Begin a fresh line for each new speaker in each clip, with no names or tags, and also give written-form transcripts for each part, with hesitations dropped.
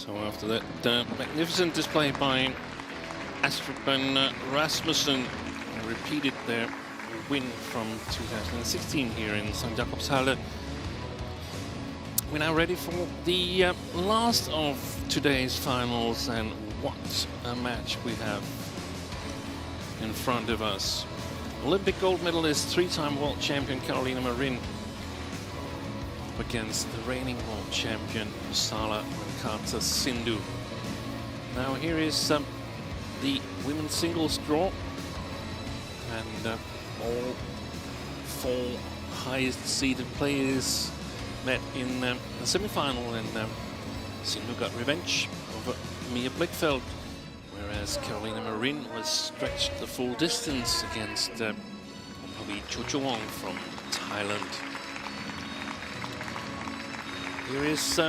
So after that magnificent display by Astrup Rasmussen, repeated their win from 2016 here in St. Jakobshalle. We're now ready for the last of today's finals, and what a match we have in front of us. Olympic gold medalist, three-time world champion Carolina Marin against the reigning world champion Pusarla Sindhu. Now here is the women's singles draw, and all four highest seeded players met in the semi-final, and Sindhu got revenge over Mia Blichfeld, whereas Carolina Marin was stretched the full distance against Pavi Chochowong from Thailand. Here is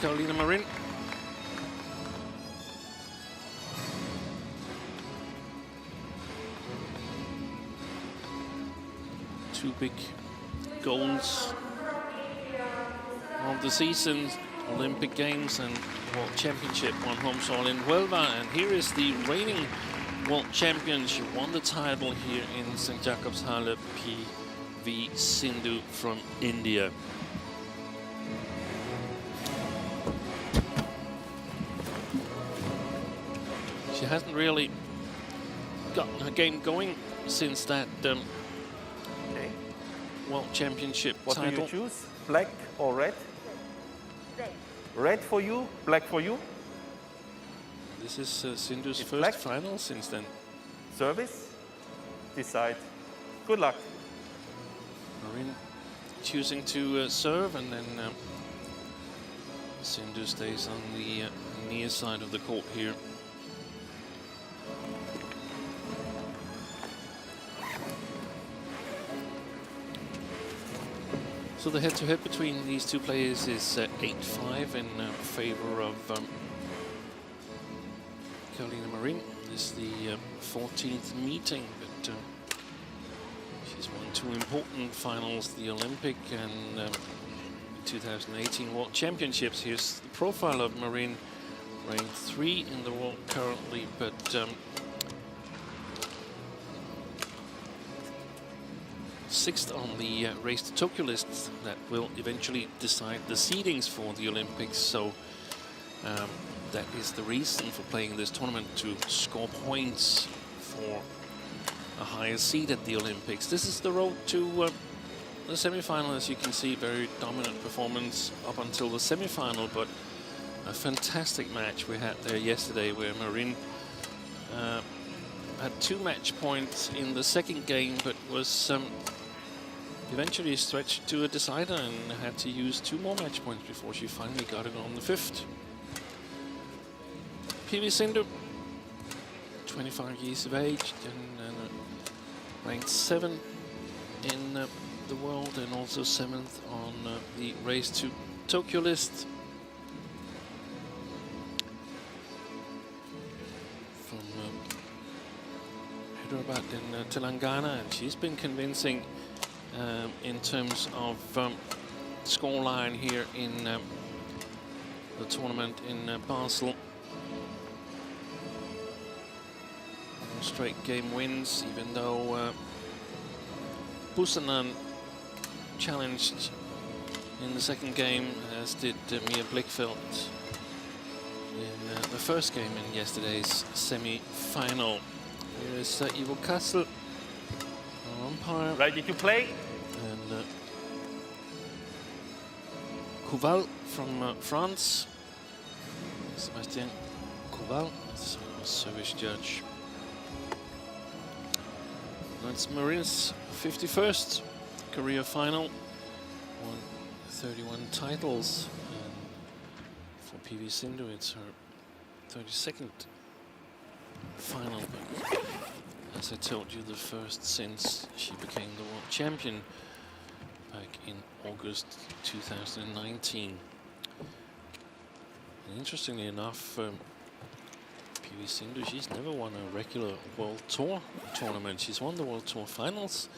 Carolina Marin. Two big goals of the season, Olympic Games and World Championship, one home soil in Huelva. And here is the reigning world champion. She won the title here in St. Jakobshalle, PV Sindhu from India. She hasn't really gotten her game going since that World Championship title.
What do you choose? Black or red? Red. Red for you, black for you?
This is Sindhu's first
black.
final since then.
Service? Decide. Good luck.
Marin choosing to serve, and then Sindhu stays on the near side of the court here. So the head-to-head between these two players is 8-5 in favor of Carolina Marin. This is the 14th meeting, but she's won two important finals, the Olympic and 2018 World Championships. Here's the profile of Marin, ranked 3 in the world currently, but sixth on the Race to Tokyo list that will eventually decide the seedings for the Olympics. So that is the reason for playing this tournament, to score points for a higher seed at the Olympics. This is the road to the semi-final. As you can see, very dominant performance up until the semi-final, but a fantastic match we had there yesterday, where Marin had 2 match points in the second game, but was eventually stretched to a decider and had to use 2 more match points before she finally got it on the 5th. PV Sindhu, 25 years of age, and ranked 7 in the world, and also 7th on the Race to Tokyo list. From Hyderabad in Telangana, and she's been convincing in terms of scoreline here in the tournament in Basel. Straight game wins, even though Pusarla challenged in the second game, as did Mia Blichfeld in the first game in yesterday's semi-final. Here is Ivo Kassel, our umpire.
Ready to play?
And Couval from France. Sébastien Couval, service judge. That's Marin's 51st career final. Won 31 titles. And for PV Sindhu, it's her 32nd final. But as I told you, the first since she became the world champion back in August 2019. And interestingly enough, PV Sindhu, she's never won a regular World Tour tournament. She's won the World Tour finals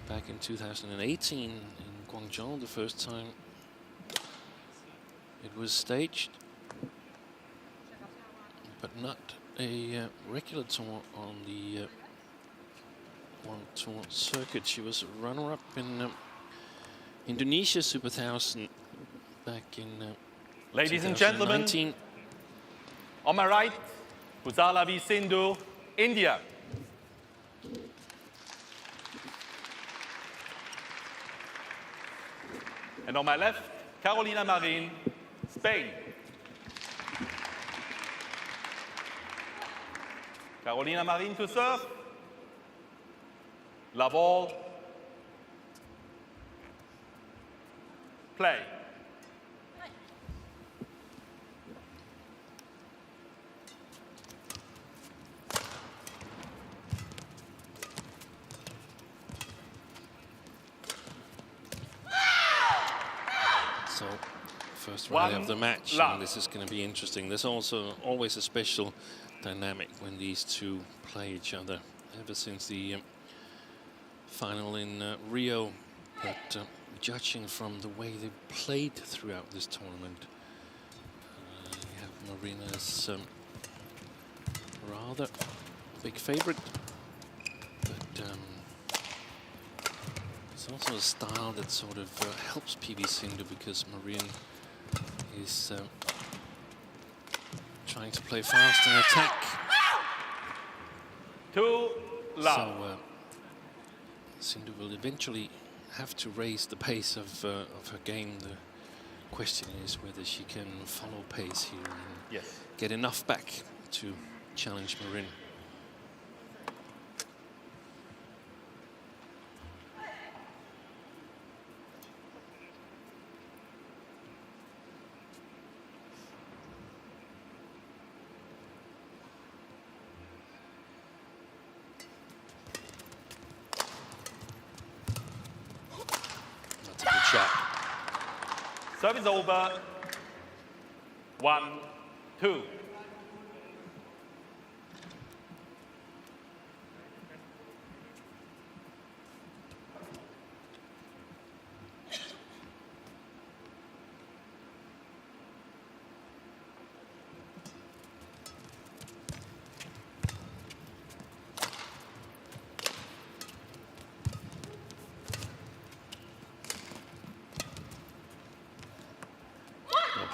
back in 2018 in Guangzhou, the first time it was staged. but not a regular tour on the World Tour circuit. She was a runner-up in Indonesia Super 1000 back in
Ladies and
2019.
gentlemen, on my right, Pusarla v Sindhu, India. And on my left, Marin, Spain. Marin to serve. La ball. Play.
So, first rally of the match, and this is going to be interesting. There's also always a special dynamic when these two play each other. Ever since the final in Rio, but judging from the way they played throughout this tournament, you have Marina's rather big favorite, but it's also a style that sort of helps PV Sindhu, because Marin is trying to play fast and attack.
Too loud.
So Sindhu will eventually have to raise the pace of her game. The question is whether she can follow pace here and get enough back to challenge Marin.
Service over. 1-2.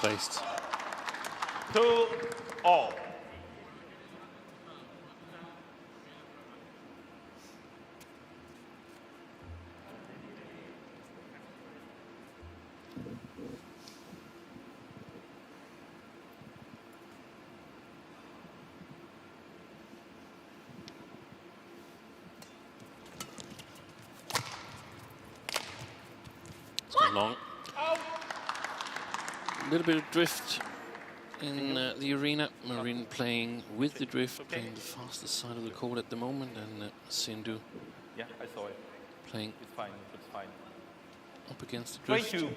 Placed.
2-all.
It's gone long. A little bit of drift in the arena. Marin playing with the drift, playing the fastest side of the court at the moment, and Sindhu
Yeah, I saw it.
playing
It's fine. It's fine.
up against the drift.
3-2.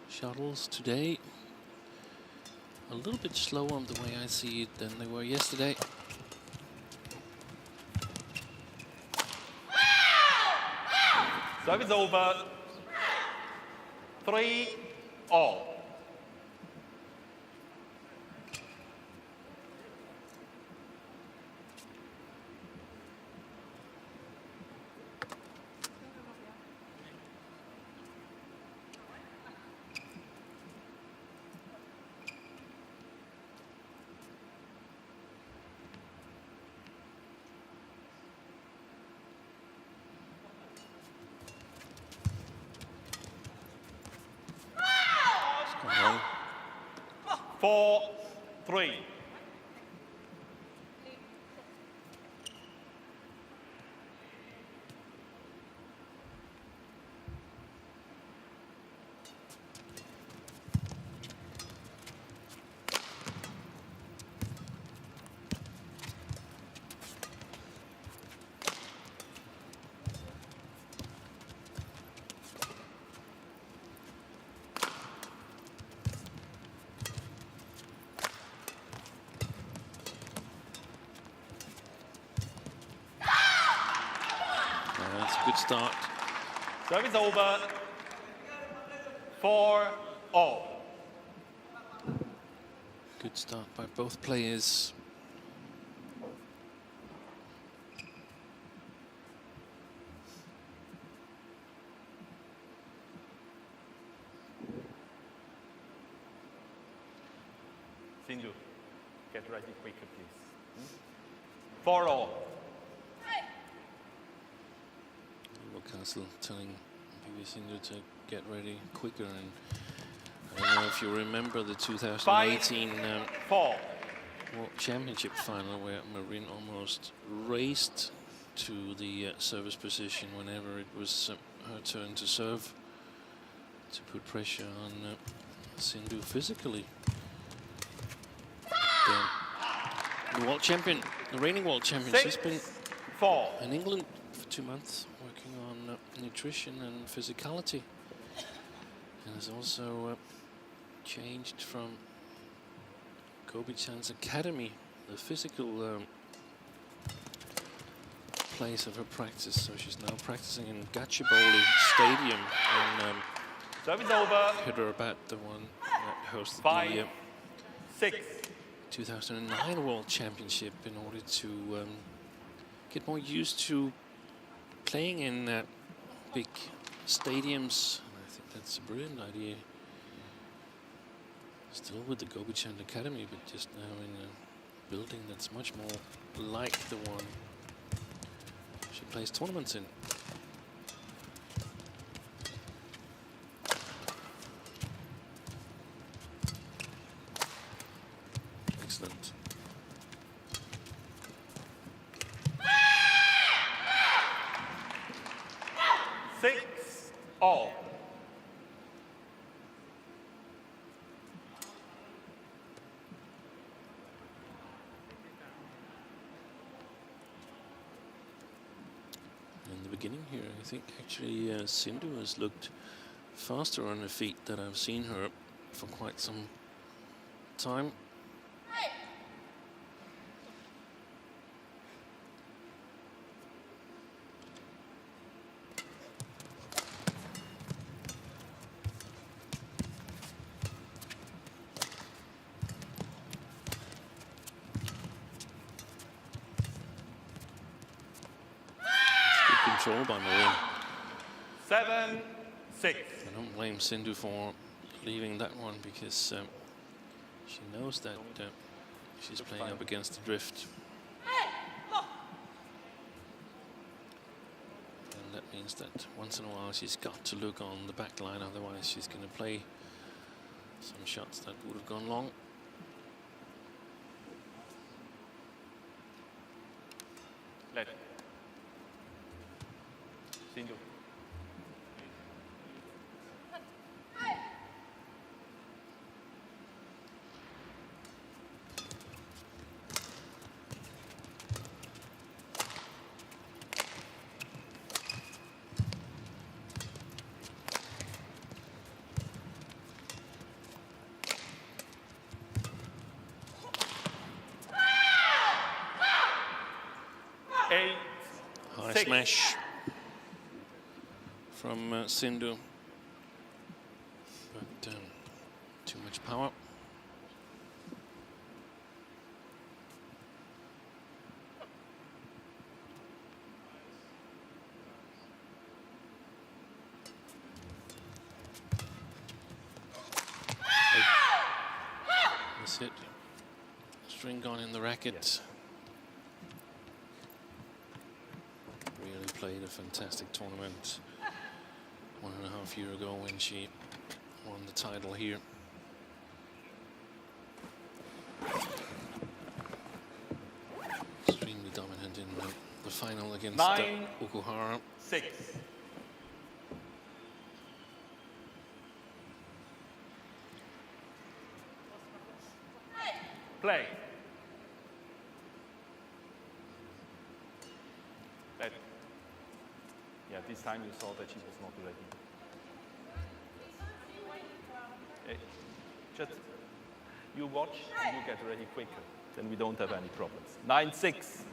Shuttles today a little bit slower on the way I see it than they were yesterday.
Service over. 3-all.
Wrong.
4-3.
That's a good start
Service over. 4-all.
Good start by both players.
Sindhu, get ready quicker, please. 4-all.
Castle telling PV Sindhu to get ready quicker, and I don't know if you remember the 2018
4.
World Championship final where Marin almost raced to the service position whenever it was her turn to serve, to put pressure on Sindhu physically. The world champion, the reigning world champion, she's been
4.
in England for 2 months working on nutrition and physicality, and has also changed from Gobi-chan's academy, the physical place of her practice. So she's now practicing in Gachibowli Stadium in
Service over.
Hyderabad, the one that hosted
5,
the
6.
2009 World Championship, in order to get more used to playing in big stadiums. And I think that's a brilliant idea. Still with the Gobi-chan Academy, but just now in a building that's much more like the one she plays tournaments in. Excellent.
Six all.
In the beginning here, I think actually Sindhu has looked faster on her feet than I've seen her for quite some time. Control by Marin.
7-6.
I don't blame Sindhu for leaving that one, because she knows that she's playing up against the drift. And that means that once in a while she's got to look on the back line, otherwise she's going to play some shots that would have gone long.
Let. Sindhu.
High smash from Sindhu, but too much power. That's it. String gone in the racket.
Yes.
Really played a fantastic tournament 1.5 years ago when she won the title here. Extremely dominant in the final against
9-6.
Okuhara.
Play. Let. Yeah, this time you saw that she was not ready. Hey, just you watch and you get ready quicker, then we don't have any problems. 9-6.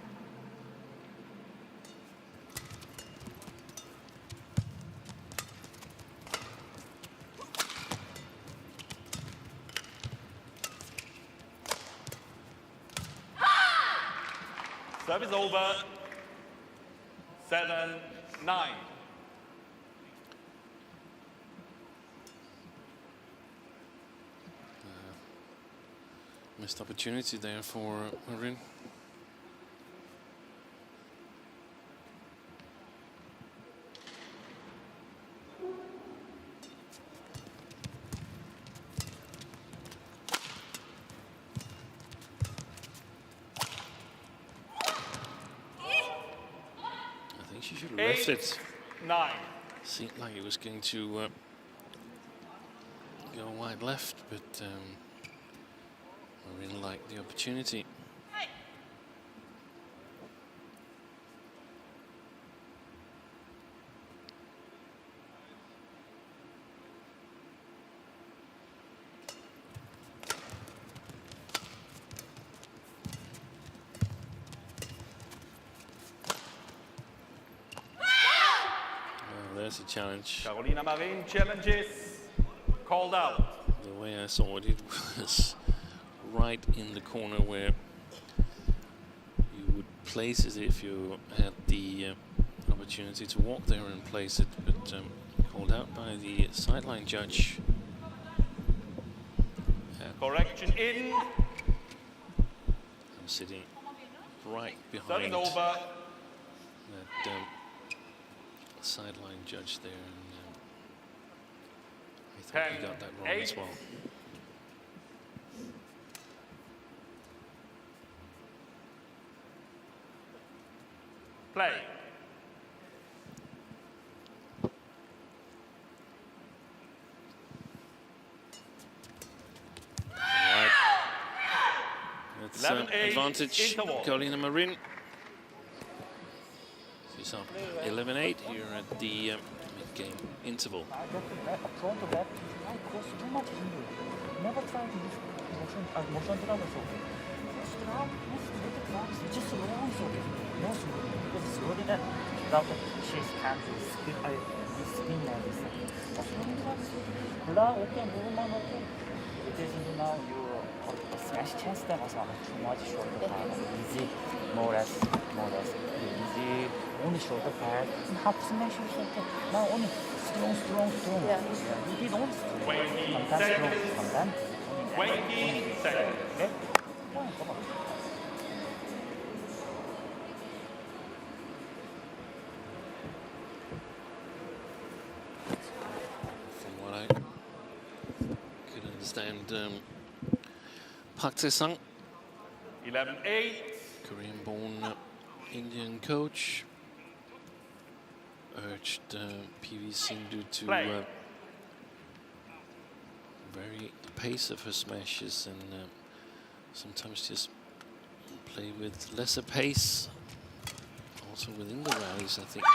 Service over. 7-9.
Missed opportunity there for Marin. I think she should have left it.
9.
Seemed like it was going to go wide left, but Marin liked the opportunity. There's a challenge.
Carolina Marin challenges. Called out.
The way I saw it, it was right in the corner where you would place it if you had the opportunity to walk there and place it, but called out by the sideline judge.
Correction in.
I'm sitting right
Service
behind
over.
that sideline judge there, and I thought he got that wrong as well.
Play.
Right. That's
11-8
advantage
interval.
Carolina Marin. She's up 11-8 here at the mid-game interval.
Front of that, I caused too much injury. Never tried to use motion travel socket. First round, most of the times, just wrong socket. No socket. Because it's already that. She's hands is spin like this. Blah, okay, movement, okay. It is now you smash chance that was too much shoulder pad. Easy, more or less. Easy, only shoulder pad. Half smash is okay. Now only strong.
Yeah.
You did only strong.
20
Sometimes strong,
seconds.
sometimes.
20 seconds.
Okay? Come on.
From what I could understand, Park Tae-sang,
11-8.
Korean-born Indian coach, urged PV Sindhu to
Play.
vary the pace of her smashes and sometimes just play with lesser pace, also within the rallies, I think.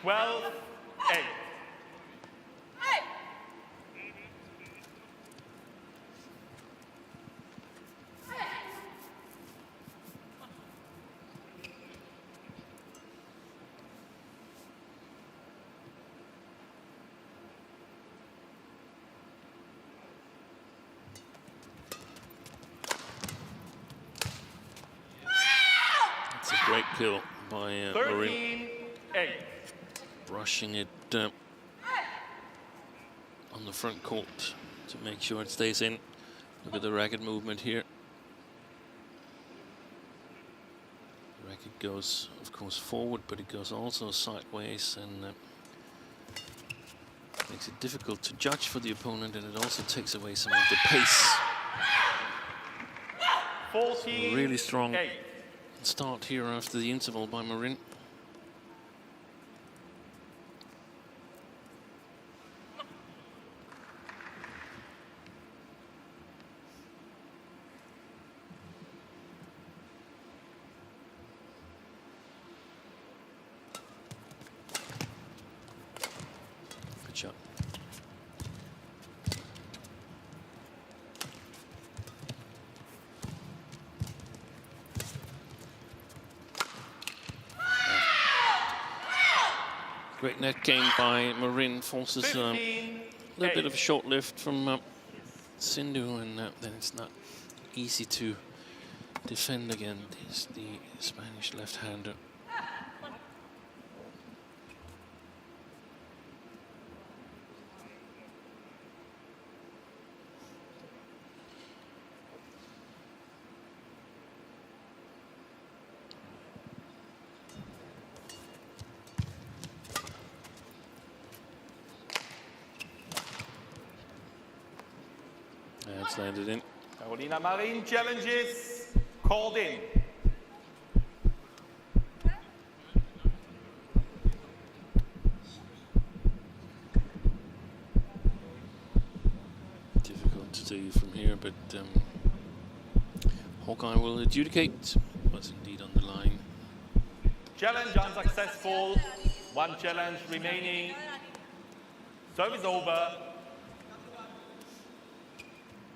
12-8.
It's a great kill by Marin,
13-8.
brushing it on the front court to make sure it stays in. Look at the racket movement here. The racket goes, of course, forward, but it goes also sideways, and makes it difficult to judge for the opponent, and it also takes away some of the pace.
14.
Really strong
8.
start here after the interval by Marin. Good shot. Great net gain by Marin, forces a
15,
little bit
8.
of a short lift from Sindhu, and then it's not easy to defend again is the Spanish left-hander. It's landed in.
Carolina Marin challenges called in.
Difficult to see from here, but Hawkeye will adjudicate. Was indeed on the line.
Challenge unsuccessful. One challenge remaining. Service over.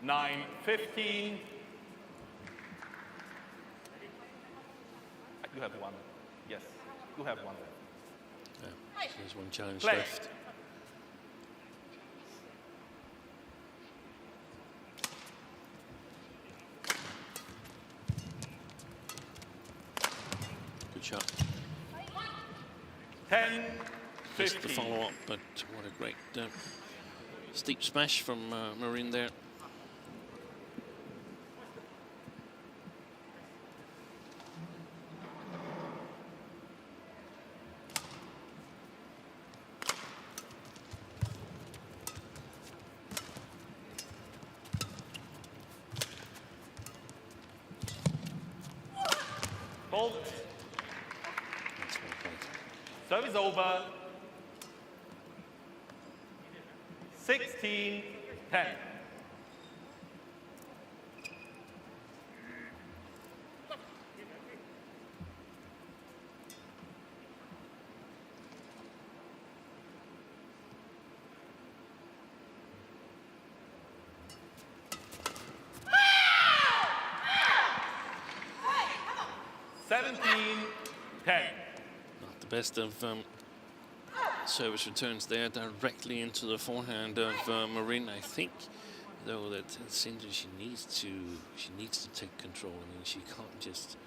9-15. You have one. Yes, you have one left.
Yeah, so there's one challenge
Play.
left. Good shot.
10-15.
Just the follow-up, but what a great steep smash from Marin there.
Hold.
That's well played.
Service over. 16-10.
Not the best of service returns there, directly into the forehand of Marin. I think, though, that Sindhu, she needs to take control. I mean, she can't just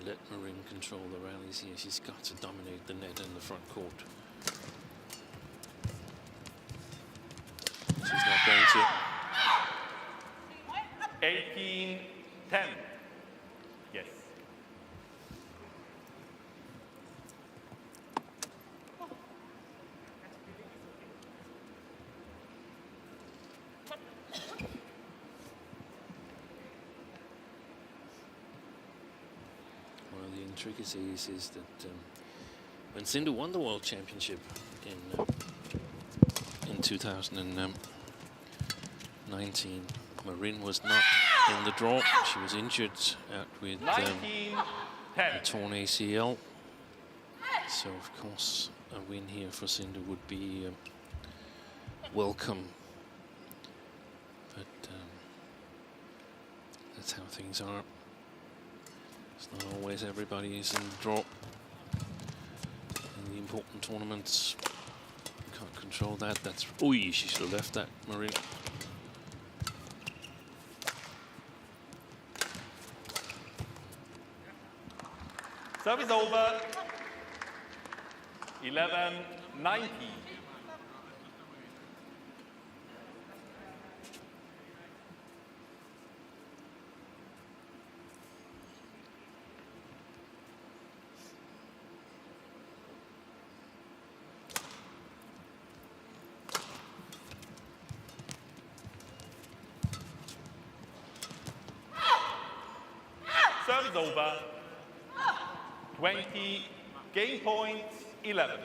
let Marin control the rallies here. She's got to dominate the net and the front court. She's not going to.
18-10. Yes.
One of the intricacies is that when Sindhu won the World Championship in 2019, Marin was not in the draw. She was injured out with a torn ACL. So, of course, a win here for Sindhu would be welcome. But that's how things are. It's not always everybody is in the draw. In the important tournaments, you can't control that. That's, ooh, she should have left that, Marin.
Service over. 11-19. Service over. 20, game points 11.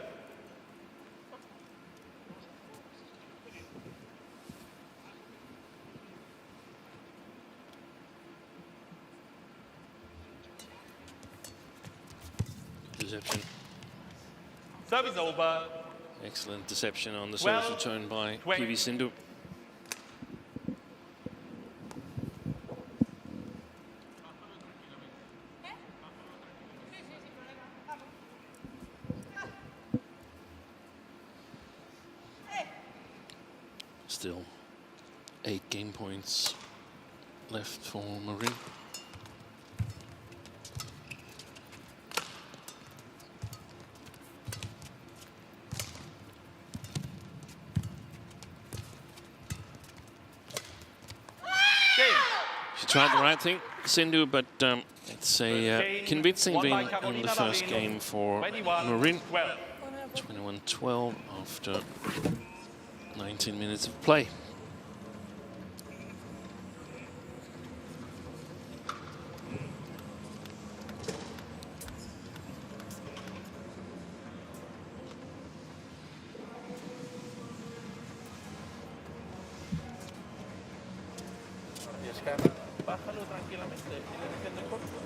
Deception.
Service over.
Excellent deception on the service return by PV Sindhu. Still 8 game points left for Marin. tried the right thing, Sindhu, but it's a convincing win in the first game for Marin. 21-12 after 19 minutes of play.
Bájalo tranquilamente y le defiende corto.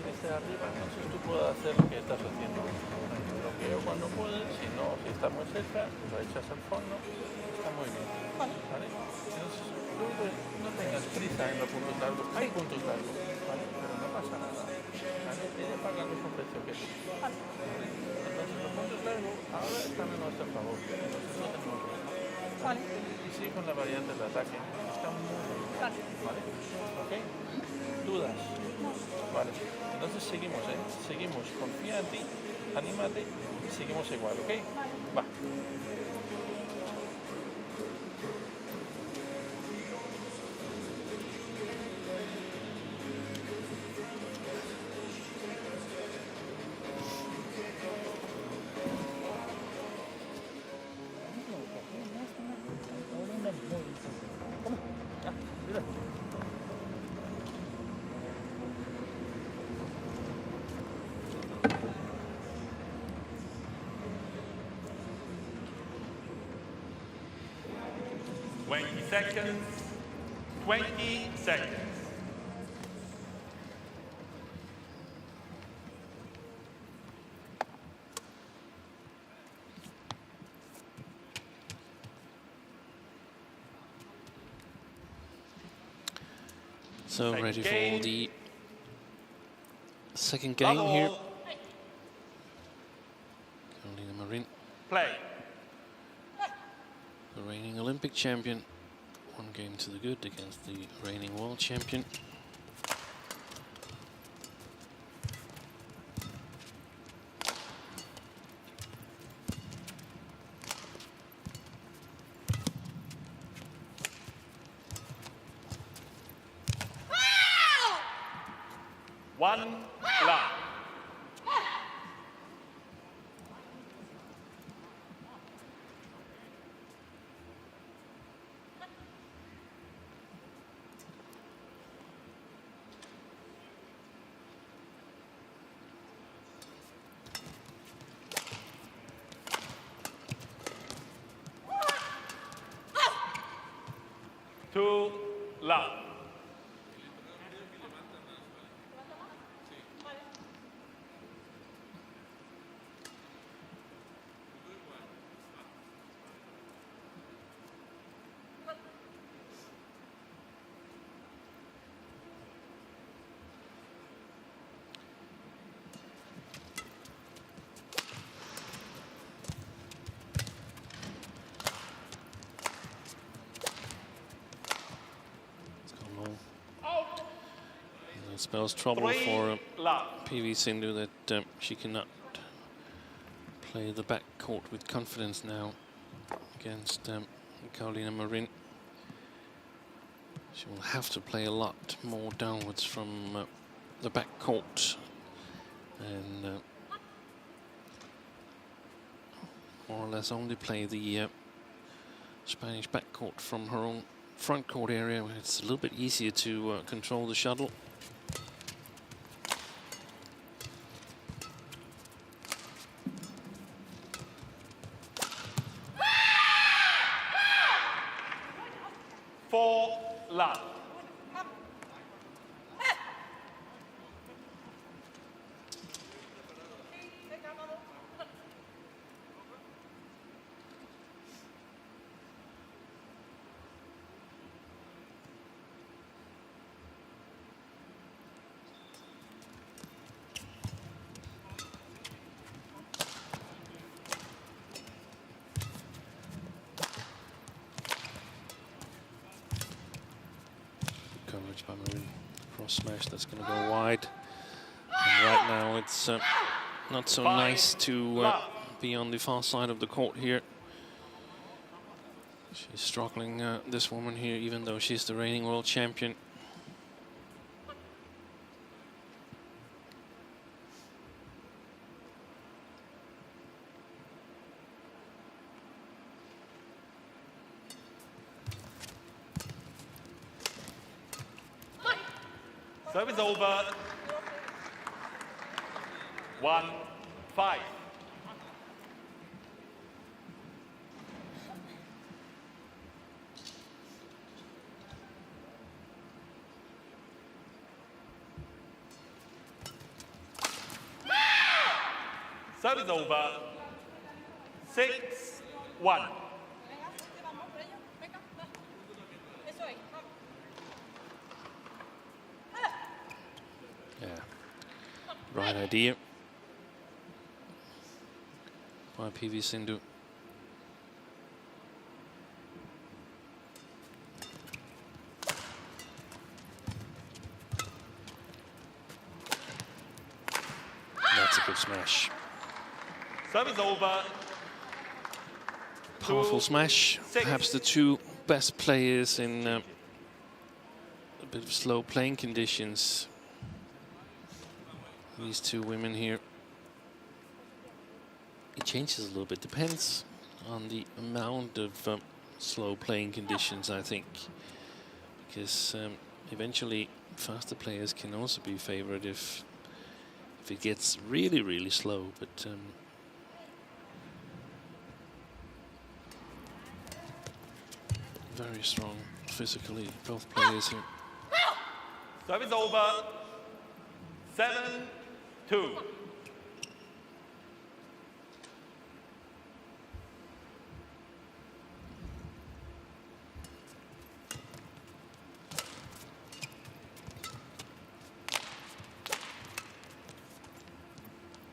Este de arriba, entonces tú puedes hacer lo que estás haciendo. Bloqueo cuando puedes, si no, si está muy cerca, lo echas al fondo. Está muy bien. ¿Vale? Entonces, luego no tengas prisa en los puntos largos. Hay puntos largos, ¿vale? Pero no pasa nada. ¿Vale? Ella paga el mismo precio que tú. ¿Vale? Entonces, los puntos largos ahora están a nuestro favor. Entonces, no tenemos problema. ¿Vale? Y sigue con la variante de ataque. Está muy bien. ¿Vale? ¿Ok? ¿Dudas? Vale. Entonces seguimos, ¿eh? Seguimos. Confía en ti, anímate y seguimos igual, ¿ok? Va. Seconds, 20 seconds.
So ready for the second game here. Carolina Marin,
Play.
the reigning Olympic champion. One game to the good against the reigning world champion.
One love. Two love.
Spells trouble for PV Sindhu that she cannot play the back court with confidence now against Carolina Marin. She will have to play a lot more downwards from the back court and more or less only play the Spanish back court from her own front court area, where it's a little bit easier to control the shuttle.
Love.
Coverage by Marin. Cross smash that's going to go wide. And right now it's not so nice to be on the far side of the court here. She's struggling, this woman here, even though she's the reigning world champion.
Service over. 1-5. Service over. 6-1.
Yeah, right idea by PV Sindhu. That's a good smash.
Service over.
Powerful smash.
6.
Perhaps the two best players in a bit of slow playing conditions. These two women here. It changes a little bit. Depends on the amount of slow playing conditions, I think. Because eventually faster players can also be favored if it gets really, really slow. But very strong physically, both players here.
Service over. 7-2.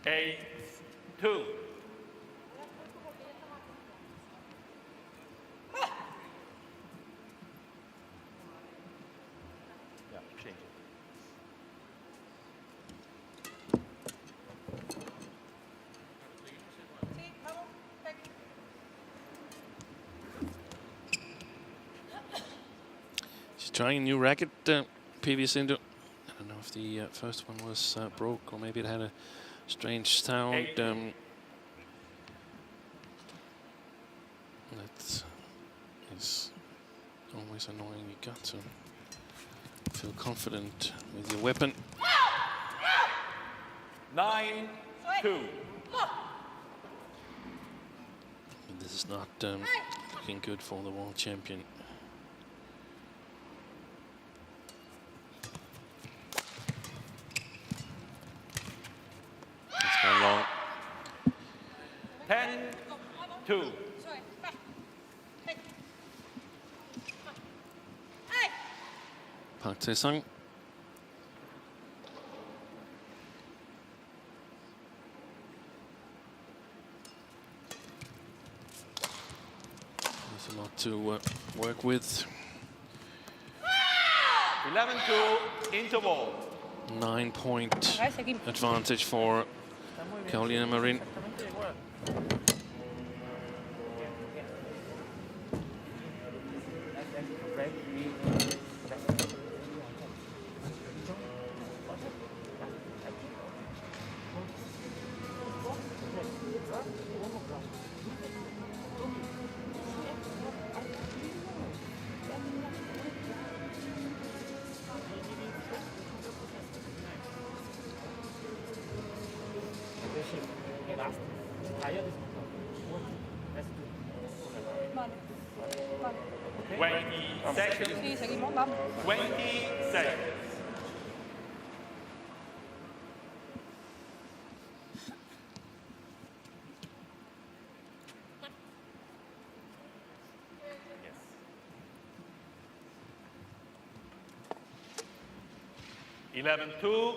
Eight, 2. Yeah, change it.
She's trying a new racket, PV Sindhu. I don't know if the first one was broke or maybe it had a strange sound. That is always annoying. You got to feel confident with your weapon.
9-2.
But this is not looking good for the world champion. It's gone long.
10-2.
Park Tae-sung. There's a lot to work with.
11-2 interval.
9-point advantage for Carolina Marin.
Sí, seguimos, vamos.
20 seconds. Yes. 11-2.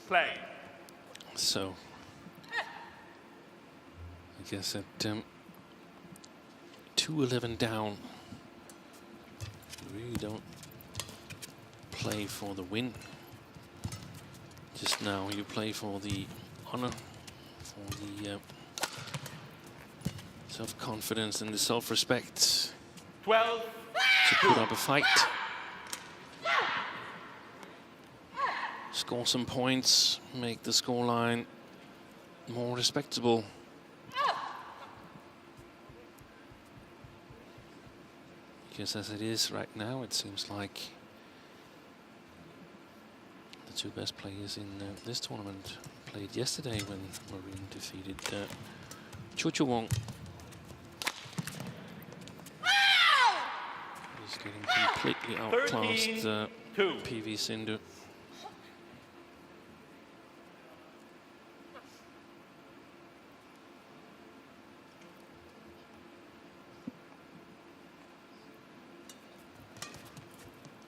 Play.
So, I guess at 2-11 down, you really don't play for the win. Just now you play for the honor, for the self-confidence and the self-respect
12.
to put up a fight. Score some points, make the scoreline more respectable. because as it is right now, it seems like the two best players in this tournament played yesterday when Marin defeated Chuchu Wong. He's getting completely outclassed PV Sindhu.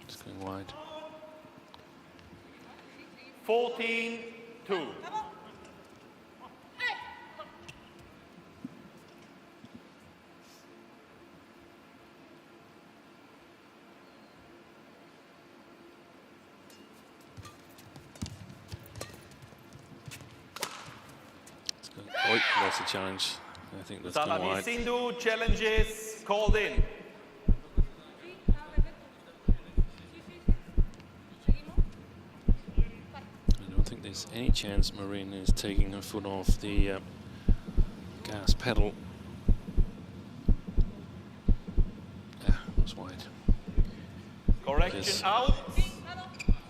It's going wide.
14-2.
Oh, that's a challenge. I think that's going wide.
Sindhu challenges called in.
I don't think there's any chance Marin is taking her foot off the gas pedal. Yeah, it was wide.
Correction out.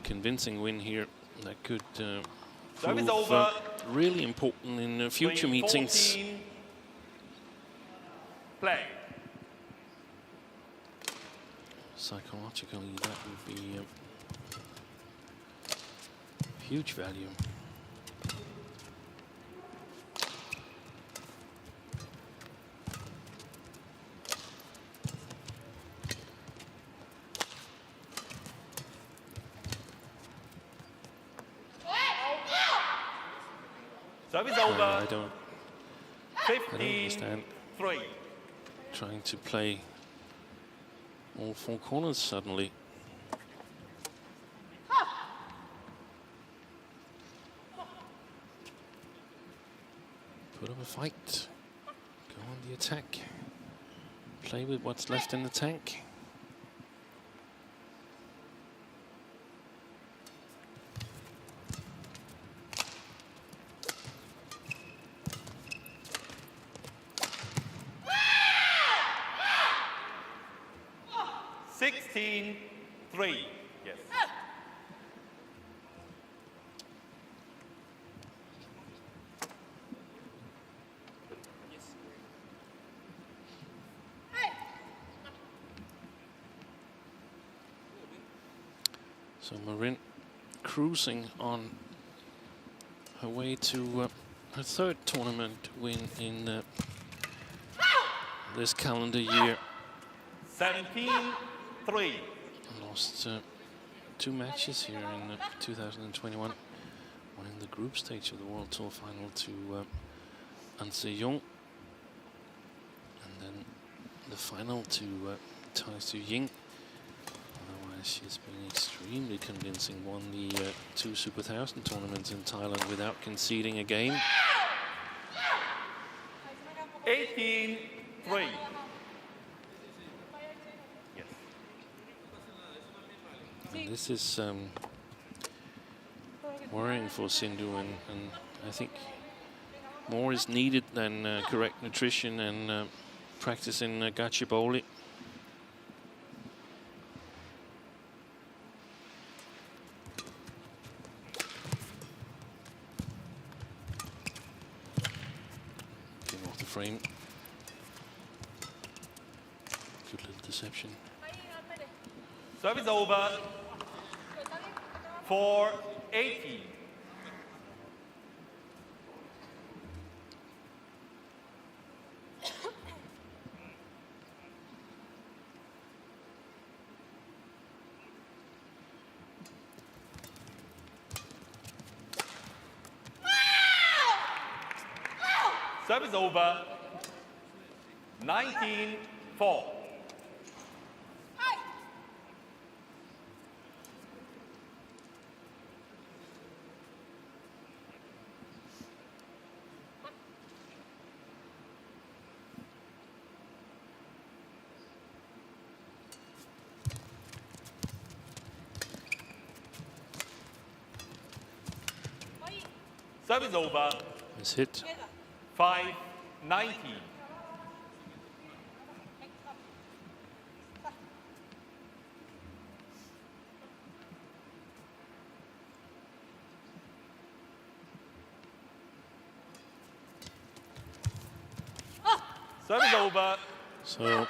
Convincing win here that could
Service
prove
over.
Really important in future meetings.
14. Play.
Psychologically, that would be huge value.
Service over.
I don't
15-3.
understand trying to play all four corners suddenly. Put up a fight. Go on the attack. Play with what's left in the tank.
Yes.
So Marin cruising on her way to her third tournament win in this calendar year.
17-3.
Lost two matches here in 2021. One in the group stage of the World Tour final to An Se-young, and then the final to Tai Su-ying. Otherwise, she's been extremely convincing. Won the two Super 1000 tournaments in Thailand without conceding a game.
18-3.
And this is worrying for Sindhu, and I think more is needed than correct nutrition and practice in Gachibowli. Getting off the frame. Good little deception.
Service over. 4-18. Service over. 19-4. Service over.
It's hit.
5-19. Service over.
So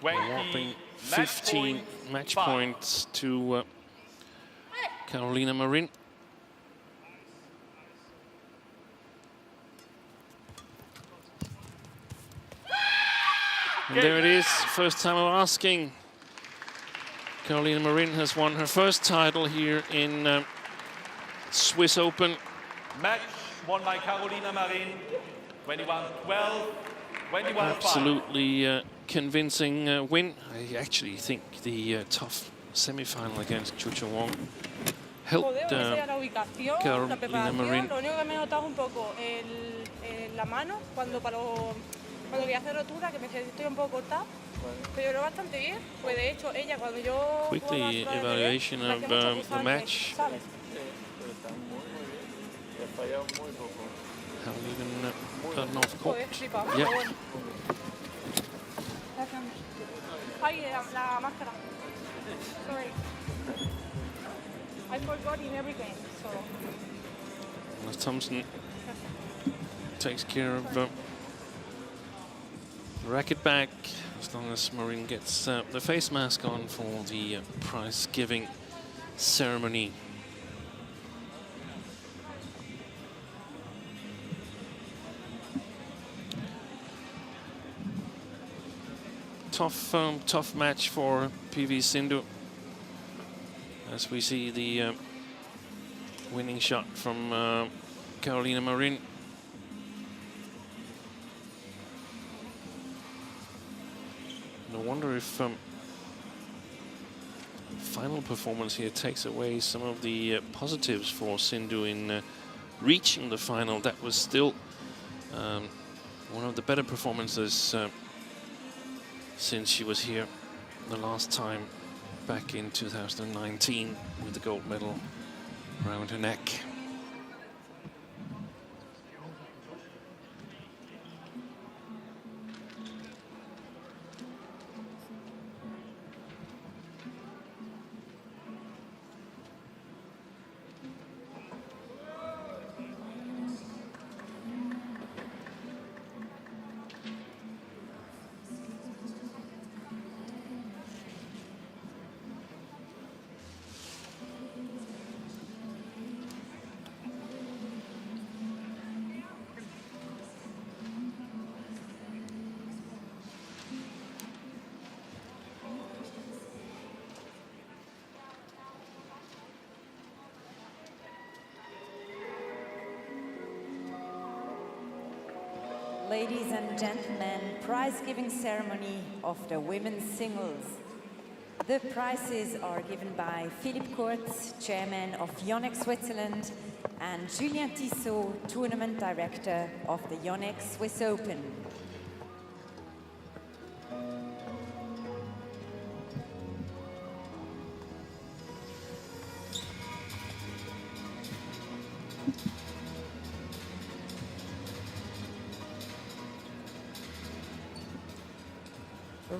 20
whopping 15 match points to Carolina Marin. And there it is, first time of asking. Carolina Marin has won her first title here in Swiss Open.
Match won by Carolina Marin, 21-12, 21-5.
Absolutely convincing win. I actually think the tough semi-final against Chucho Wong helped Carolina Marin.
Lo único que me he notado un poco la mano cuando quería hacer rotura, que me estoy un poco cortada. Pero yo lo bastante bien. Pues de hecho ella cuando yo
Quickly evaluation of the match. Haven't even gotten off court. Yeah.
Ay, la máscara. Sorry. I forgot in every game, so.
As Thompson takes care of the racket back, as long as Marin gets the face mask on for the prize giving ceremony. Tough match for PV Sindhu, as we see the winning shot from Carolina Marin. No wonder if final performance here takes away some of the positives for Sindhu in reaching the final. That was still one of the better performances since she was here the last time back in 2019 with the gold medal around her neck.
Ladies and gentlemen, prize-giving ceremony of the women's singles. The prizes are given by Philippe Kurz, chairman of Yonex Switzerland, and Julien Tissot, tournament director of the Yonex Swiss Open.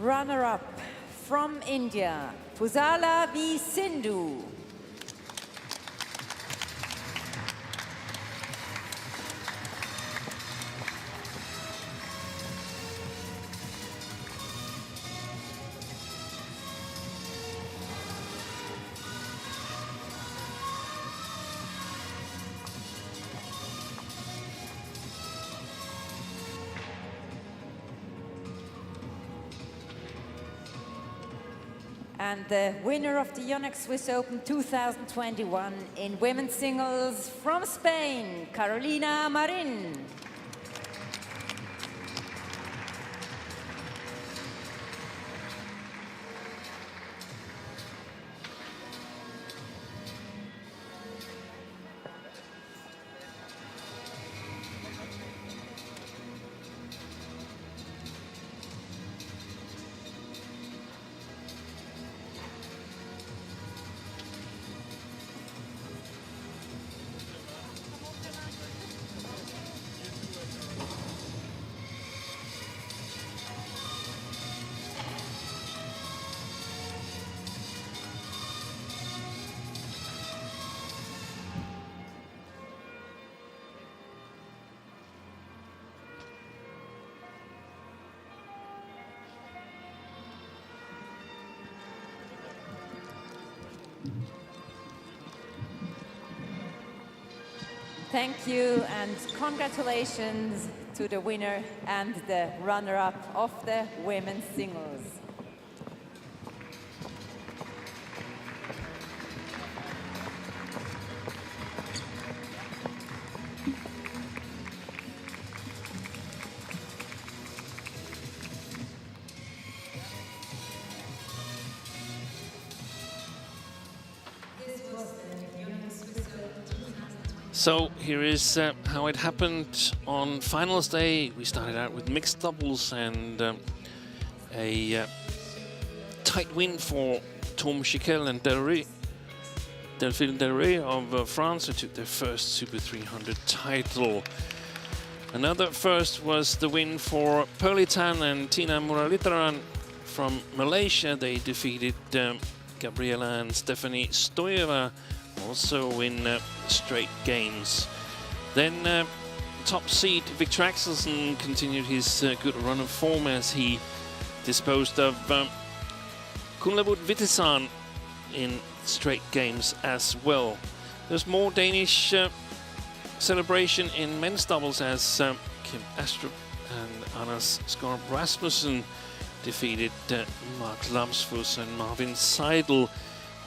Runner-up from India, Pusarla v. Sindhu. And the winner of the Yonex Swiss Open 2021 in women's singles from Spain, Carolina Marin. Thank you and congratulations to the winner and the runner-up of the women's singles.
So here is how it happened on finals day. We started out with mixed doubles and a tight win for Tom Schickel and Delphine Delray of France, who took their first Super 300 title. Another first was the win for Perlitan and Tina Muralidharan from Malaysia. They defeated Gabriela and Stephanie Stoyeva, also in straight games. Then top seed Victor Axelsen continued his good run of form as he disposed of Kunlavut Vitisan in straight games as well. There's more Danish celebration in men's doubles as Kim Astrup and Anders Skorp Rasmussen defeated Mark Lamsfus and Marvin Seidel.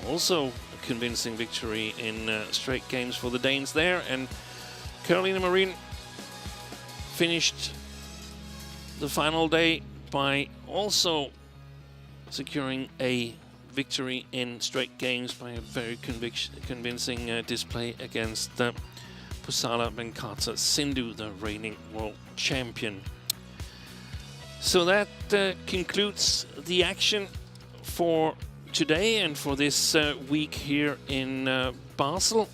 Also a convincing victory in straight games for the Danes there. And Carolina Marin finished the final day by also securing a victory in straight games by a very convincing display against Pusarla Venkata Sindhu, the reigning world champion. So that concludes the action for today and for this week here in Basel.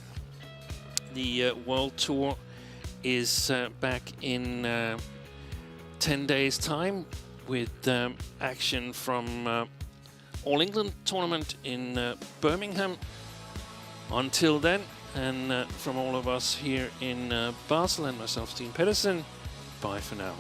The World Tour is back in 10 days' time with action from All England tournament in Birmingham. Until then, and from all of us here in Basel and myself, Steen Pedersen, bye for now.